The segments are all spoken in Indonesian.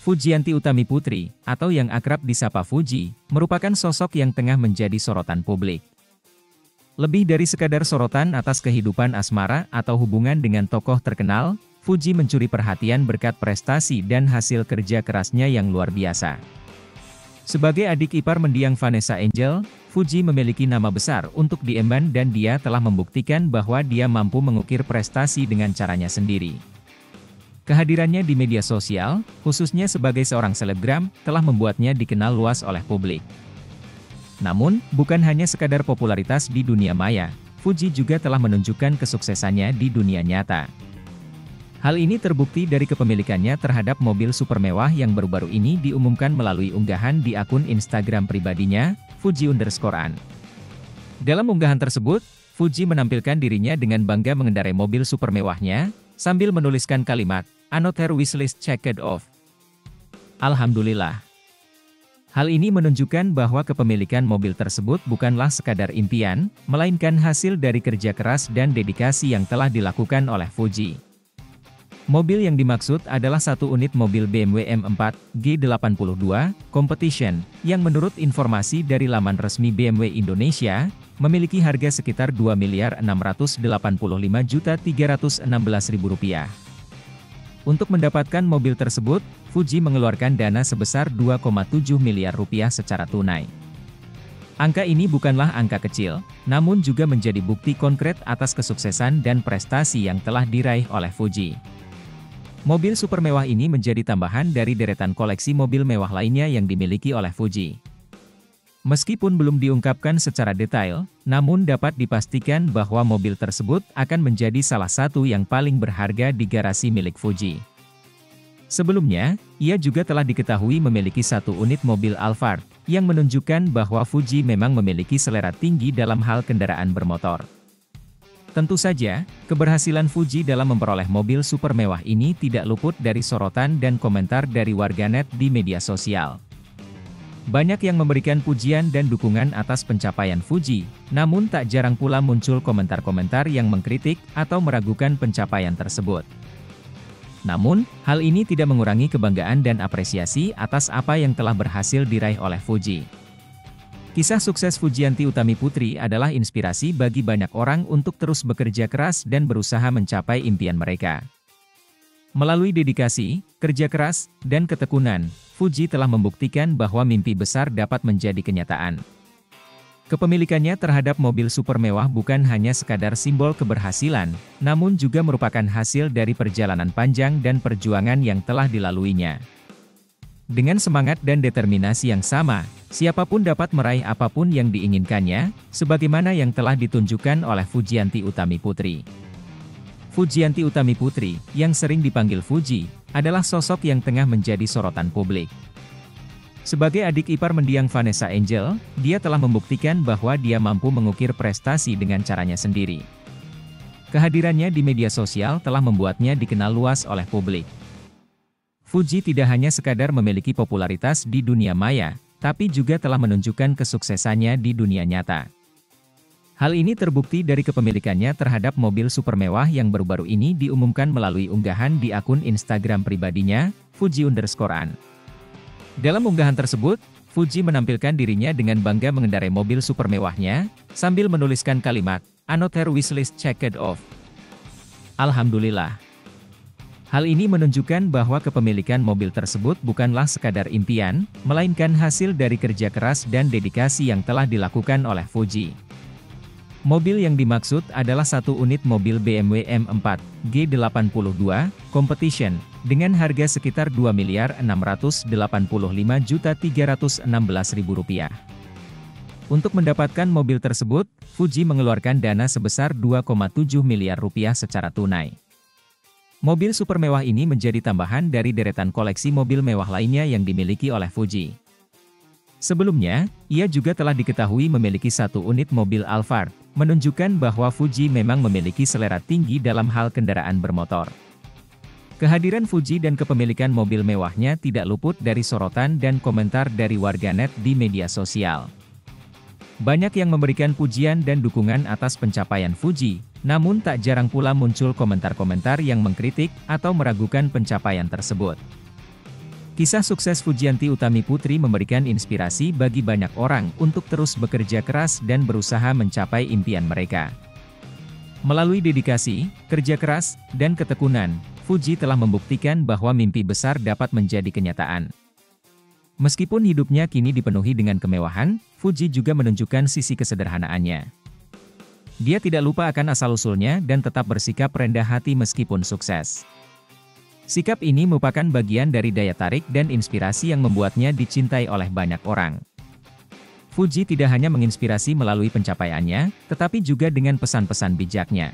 Fujianti Utami Putri, atau yang akrab disapa Fuji, merupakan sosok yang tengah menjadi sorotan publik. Lebih dari sekadar sorotan atas kehidupan asmara atau hubungan dengan tokoh terkenal, Fuji mencuri perhatian berkat prestasi dan hasil kerja kerasnya yang luar biasa. Sebagai adik ipar mendiang Vanessa Angel, Fuji memiliki nama besar untuk diemban dan dia telah membuktikan bahwa dia mampu mengukir prestasi dengan caranya sendiri. Kehadirannya di media sosial, khususnya sebagai seorang selebgram, telah membuatnya dikenal luas oleh publik. Namun, bukan hanya sekadar popularitas di dunia maya, Fuji juga telah menunjukkan kesuksesannya di dunia nyata. Hal ini terbukti dari kepemilikannya terhadap mobil super mewah yang baru-baru ini diumumkan melalui unggahan di akun Instagram pribadinya, Fuji_an. Dalam unggahan tersebut, Fuji menampilkan dirinya dengan bangga mengendarai mobil super mewahnya, sambil menuliskan kalimat, "Another wishlist checked off." Alhamdulillah. Hal ini menunjukkan bahwa kepemilikan mobil tersebut bukanlah sekadar impian, melainkan hasil dari kerja keras dan dedikasi yang telah dilakukan oleh Fuji. Mobil yang dimaksud adalah satu unit mobil BMW M4 G82 Competition, yang menurut informasi dari laman resmi BMW Indonesia, memiliki harga sekitar Rp2.685.316.000. Untuk mendapatkan mobil tersebut, Fuji mengeluarkan dana sebesar Rp2,7 miliar secara tunai. Angka ini bukanlah angka kecil, namun juga menjadi bukti konkret atas kesuksesan dan prestasi yang telah diraih oleh Fuji. Mobil super mewah ini menjadi tambahan dari deretan koleksi mobil mewah lainnya yang dimiliki oleh Fuji. Meskipun belum diungkapkan secara detail, namun dapat dipastikan bahwa mobil tersebut akan menjadi salah satu yang paling berharga di garasi milik Fuji. Sebelumnya, ia juga telah diketahui memiliki satu unit mobil Alphard, yang menunjukkan bahwa Fuji memang memiliki selera tinggi dalam hal kendaraan bermotor. Tentu saja, keberhasilan Fuji dalam memperoleh mobil super mewah ini tidak luput dari sorotan dan komentar dari warganet di media sosial. Banyak yang memberikan pujian dan dukungan atas pencapaian Fuji, namun tak jarang pula muncul komentar-komentar yang mengkritik atau meragukan pencapaian tersebut. Namun, hal ini tidak mengurangi kebanggaan dan apresiasi atas apa yang telah berhasil diraih oleh Fuji. Kisah sukses Fujianti Utami Putri adalah inspirasi bagi banyak orang untuk terus bekerja keras dan berusaha mencapai impian mereka. Melalui dedikasi, kerja keras, dan ketekunan, Fuji telah membuktikan bahwa mimpi besar dapat menjadi kenyataan. Kepemilikannya terhadap mobil super mewah bukan hanya sekadar simbol keberhasilan, namun juga merupakan hasil dari perjalanan panjang dan perjuangan yang telah dilaluinya. Dengan semangat dan determinasi yang sama, siapapun dapat meraih apapun yang diinginkannya, sebagaimana yang telah ditunjukkan oleh Fujianti Utami Putri. Fujianti Utami Putri, yang sering dipanggil Fuji, adalah sosok yang tengah menjadi sorotan publik. Sebagai adik ipar mendiang Vanessa Angel, dia telah membuktikan bahwa dia mampu mengukir prestasi dengan caranya sendiri. Kehadirannya di media sosial telah membuatnya dikenal luas oleh publik. Fuji tidak hanya sekadar memiliki popularitas di dunia maya, tapi juga telah menunjukkan kesuksesannya di dunia nyata. Hal ini terbukti dari kepemilikannya terhadap mobil super mewah yang baru-baru ini diumumkan melalui unggahan di akun Instagram pribadinya, Fuji_an. Dalam unggahan tersebut, Fuji menampilkan dirinya dengan bangga mengendarai mobil super mewahnya, sambil menuliskan kalimat, "Another wishlist checked off." Alhamdulillah. Hal ini menunjukkan bahwa kepemilikan mobil tersebut bukanlah sekadar impian, melainkan hasil dari kerja keras dan dedikasi yang telah dilakukan oleh Fuji. Mobil yang dimaksud adalah satu unit mobil BMW M4 G82 Competition, dengan harga sekitar Rp2.685.316.000. Untuk mendapatkan mobil tersebut, Fuji mengeluarkan dana sebesar Rp2,7 miliar secara tunai. Mobil super mewah ini menjadi tambahan dari deretan koleksi mobil mewah lainnya yang dimiliki oleh Fuji. Sebelumnya, ia juga telah diketahui memiliki satu unit mobil Alphard, menunjukkan bahwa Fuji memang memiliki selera tinggi dalam hal kendaraan bermotor. Kehadiran Fuji dan kepemilikan mobil mewahnya tidak luput dari sorotan dan komentar dari warganet di media sosial. Banyak yang memberikan pujian dan dukungan atas pencapaian Fuji, namun tak jarang pula muncul komentar-komentar yang mengkritik atau meragukan pencapaian tersebut. Kisah sukses Fujianti Utami Putri memberikan inspirasi bagi banyak orang untuk terus bekerja keras dan berusaha mencapai impian mereka. Melalui dedikasi, kerja keras, dan ketekunan, Fuji telah membuktikan bahwa mimpi besar dapat menjadi kenyataan. Meskipun hidupnya kini dipenuhi dengan kemewahan, Fuji juga menunjukkan sisi kesederhanaannya. Dia tidak lupa akan asal-usulnya dan tetap bersikap rendah hati meskipun sukses. Sikap ini merupakan bagian dari daya tarik dan inspirasi yang membuatnya dicintai oleh banyak orang. Fuji tidak hanya menginspirasi melalui pencapaiannya, tetapi juga dengan pesan-pesan bijaknya.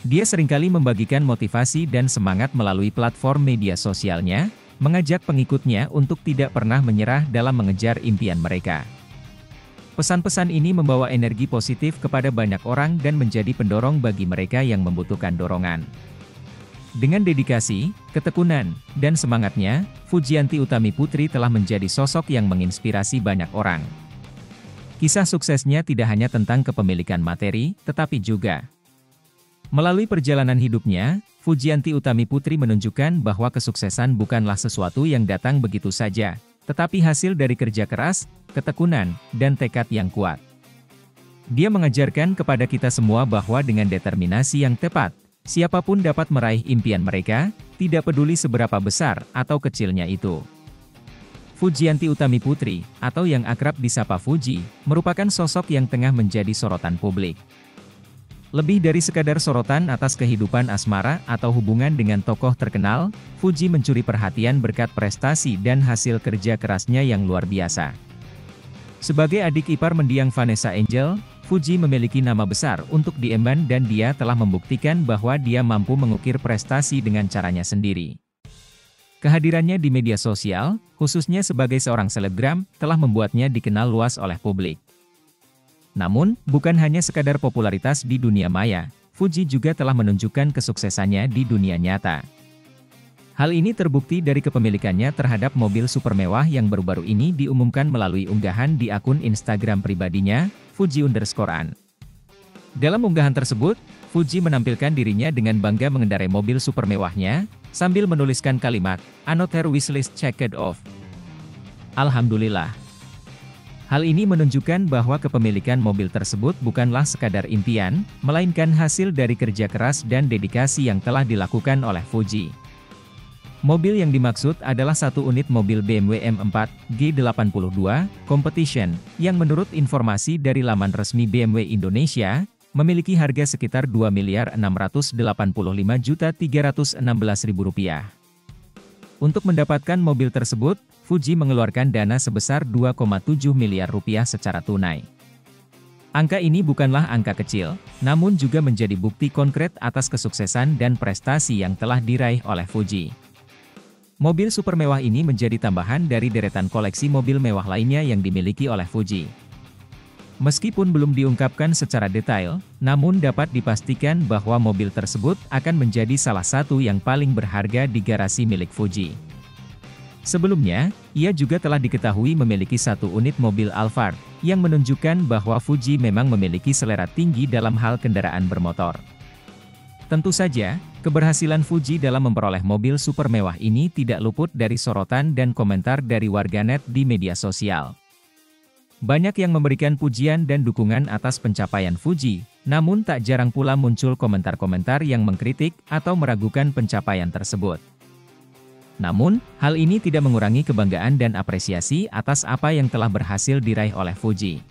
Dia seringkali membagikan motivasi dan semangat melalui platform media sosialnya, mengajak pengikutnya untuk tidak pernah menyerah dalam mengejar impian mereka. Pesan-pesan ini membawa energi positif kepada banyak orang dan menjadi pendorong bagi mereka yang membutuhkan dorongan. Dengan dedikasi, ketekunan, dan semangatnya, Fujianti Utami Putri telah menjadi sosok yang menginspirasi banyak orang. Kisah suksesnya tidak hanya tentang kepemilikan materi, tetapi juga melalui perjalanan hidupnya, Fujianti Utami Putri menunjukkan bahwa kesuksesan bukanlah sesuatu yang datang begitu saja, tetapi hasil dari kerja keras, ketekunan, dan tekad yang kuat. Dia mengajarkan kepada kita semua bahwa dengan determinasi yang tepat, siapapun dapat meraih impian mereka, tidak peduli seberapa besar atau kecilnya itu. Fujianti Utami Putri, atau yang akrab disapa Fuji, merupakan sosok yang tengah menjadi sorotan publik. Lebih dari sekadar sorotan atas kehidupan asmara atau hubungan dengan tokoh terkenal, Fuji mencuri perhatian berkat prestasi dan hasil kerja kerasnya yang luar biasa. Sebagai adik ipar mendiang Vanessa Angel, Fuji memiliki nama besar untuk diemban dan dia telah membuktikan bahwa dia mampu mengukir prestasi dengan caranya sendiri. Kehadirannya di media sosial, khususnya sebagai seorang selebgram, telah membuatnya dikenal luas oleh publik. Namun, bukan hanya sekadar popularitas di dunia maya, Fuji juga telah menunjukkan kesuksesannya di dunia nyata. Hal ini terbukti dari kepemilikannya terhadap mobil super mewah yang baru-baru ini diumumkan melalui unggahan di akun Instagram pribadinya, Fuji_an. Dalam unggahan tersebut, Fuji menampilkan dirinya dengan bangga mengendarai mobil super mewahnya, sambil menuliskan kalimat, "Another wishlist checked off." Alhamdulillah. Hal ini menunjukkan bahwa kepemilikan mobil tersebut bukanlah sekadar impian, melainkan hasil dari kerja keras dan dedikasi yang telah dilakukan oleh Fuji. Mobil yang dimaksud adalah satu unit mobil BMW M4 G82 Competition, yang menurut informasi dari laman resmi BMW Indonesia, memiliki harga sekitar Rp2.685.316.000. Untuk mendapatkan mobil tersebut, Fuji mengeluarkan dana sebesar Rp2,7 miliar secara tunai. Angka ini bukanlah angka kecil, namun juga menjadi bukti konkret atas kesuksesan dan prestasi yang telah diraih oleh Fuji. Mobil super mewah ini menjadi tambahan dari deretan koleksi mobil mewah lainnya yang dimiliki oleh Fuji. Meskipun belum diungkapkan secara detail, namun dapat dipastikan bahwa mobil tersebut akan menjadi salah satu yang paling berharga di garasi milik Fuji. Sebelumnya, ia juga telah diketahui memiliki satu unit mobil Alphard, yang menunjukkan bahwa Fuji memang memiliki selera tinggi dalam hal kendaraan bermotor. Tentu saja, keberhasilan Fuji dalam memperoleh mobil super mewah ini tidak luput dari sorotan dan komentar dari warganet di media sosial. Banyak yang memberikan pujian dan dukungan atas pencapaian Fuji, namun tak jarang pula muncul komentar-komentar yang mengkritik atau meragukan pencapaian tersebut. Namun, hal ini tidak mengurangi kebanggaan dan apresiasi atas apa yang telah berhasil diraih oleh Fuji.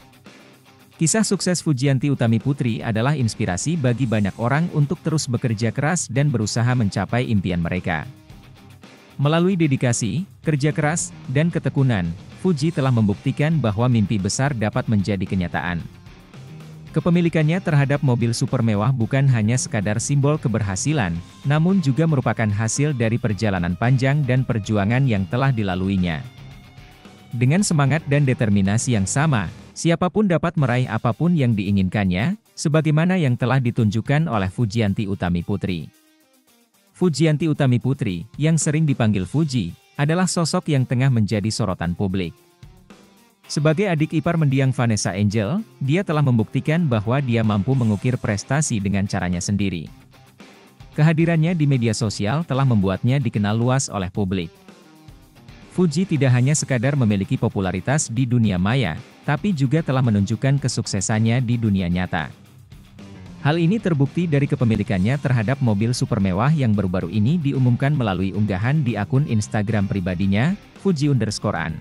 Kisah sukses Fujianti Utami Putri adalah inspirasi bagi banyak orang untuk terus bekerja keras dan berusaha mencapai impian mereka. Melalui dedikasi, kerja keras, dan ketekunan, Fuji telah membuktikan bahwa mimpi besar dapat menjadi kenyataan. Kepemilikannya terhadap mobil super mewah bukan hanya sekadar simbol keberhasilan, namun juga merupakan hasil dari perjalanan panjang dan perjuangan yang telah dilaluinya. Dengan semangat dan determinasi yang sama, siapapun dapat meraih apapun yang diinginkannya, sebagaimana yang telah ditunjukkan oleh Fujianti Utami Putri. Fujianti Utami Putri, yang sering dipanggil Fuji, adalah sosok yang tengah menjadi sorotan publik. Sebagai adik ipar mendiang Vanessa Angel, dia telah membuktikan bahwa dia mampu mengukir prestasi dengan caranya sendiri. Kehadirannya di media sosial telah membuatnya dikenal luas oleh publik. Fuji tidak hanya sekadar memiliki popularitas di dunia maya, tapi juga telah menunjukkan kesuksesannya di dunia nyata. Hal ini terbukti dari kepemilikannya terhadap mobil super mewah yang baru-baru ini diumumkan melalui unggahan di akun Instagram pribadinya, Fuji_an.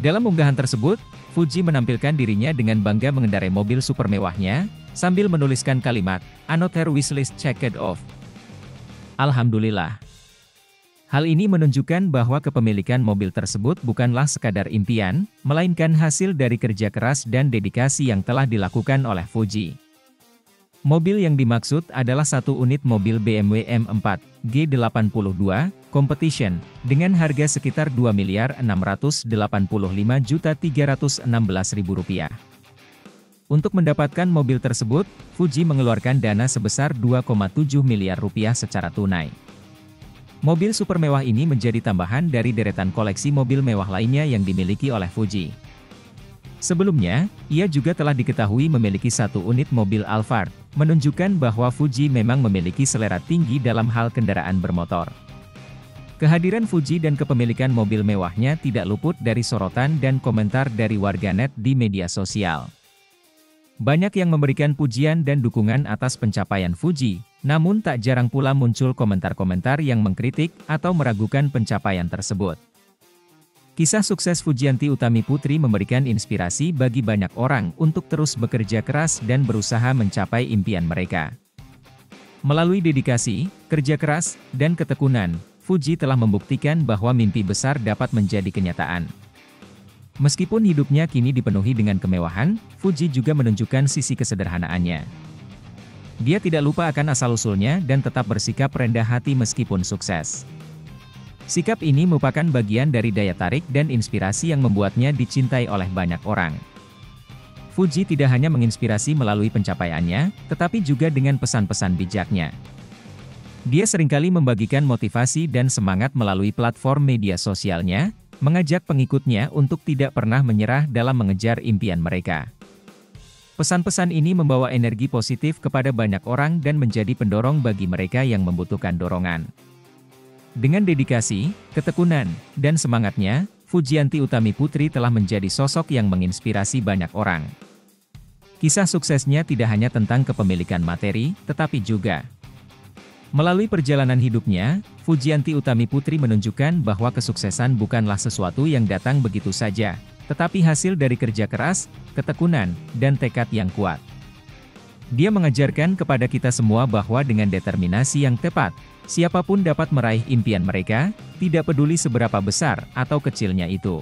Dalam unggahan tersebut, Fuji menampilkan dirinya dengan bangga mengendarai mobil super mewahnya, sambil menuliskan kalimat, "Another wishlist checked off." Alhamdulillah. Hal ini menunjukkan bahwa kepemilikan mobil tersebut bukanlah sekadar impian, melainkan hasil dari kerja keras dan dedikasi yang telah dilakukan oleh Fuji. Mobil yang dimaksud adalah satu unit mobil BMW M4 G82 Competition, dengan harga sekitar Rp2.685.316.000. Untuk mendapatkan mobil tersebut, Fuji mengeluarkan dana sebesar Rp2,7 miliar secara tunai. Mobil super mewah ini menjadi tambahan dari deretan koleksi mobil mewah lainnya yang dimiliki oleh Fuji. Sebelumnya, ia juga telah diketahui memiliki satu unit mobil Alphard, menunjukkan bahwa Fuji memang memiliki selera tinggi dalam hal kendaraan bermotor. Kehadiran Fuji dan kepemilikan mobil mewahnya tidak luput dari sorotan dan komentar dari warganet di media sosial. Banyak yang memberikan pujian dan dukungan atas pencapaian Fuji, namun tak jarang pula muncul komentar-komentar yang mengkritik atau meragukan pencapaian tersebut. Kisah sukses Fujianti Utami Putri memberikan inspirasi bagi banyak orang untuk terus bekerja keras dan berusaha mencapai impian mereka. Melalui dedikasi, kerja keras, dan ketekunan, Fuji telah membuktikan bahwa mimpi besar dapat menjadi kenyataan. Meskipun hidupnya kini dipenuhi dengan kemewahan, Fuji juga menunjukkan sisi kesederhanaannya. Dia tidak lupa akan asal-usulnya dan tetap bersikap rendah hati meskipun sukses. Sikap ini merupakan bagian dari daya tarik dan inspirasi yang membuatnya dicintai oleh banyak orang. Fuji tidak hanya menginspirasi melalui pencapaiannya, tetapi juga dengan pesan-pesan bijaknya. Dia seringkali membagikan motivasi dan semangat melalui platform media sosialnya, mengajak pengikutnya untuk tidak pernah menyerah dalam mengejar impian mereka. Pesan-pesan ini membawa energi positif kepada banyak orang dan menjadi pendorong bagi mereka yang membutuhkan dorongan. Dengan dedikasi, ketekunan, dan semangatnya, Fujianti Utami Putri telah menjadi sosok yang menginspirasi banyak orang. Kisah suksesnya tidak hanya tentang kepemilikan materi, tetapi juga melalui perjalanan hidupnya, Fujianti Utami Putri menunjukkan bahwa kesuksesan bukanlah sesuatu yang datang begitu saja, tetapi hasil dari kerja keras, ketekunan, dan tekad yang kuat. Dia mengajarkan kepada kita semua bahwa dengan determinasi yang tepat, siapapun dapat meraih impian mereka, tidak peduli seberapa besar atau kecilnya itu.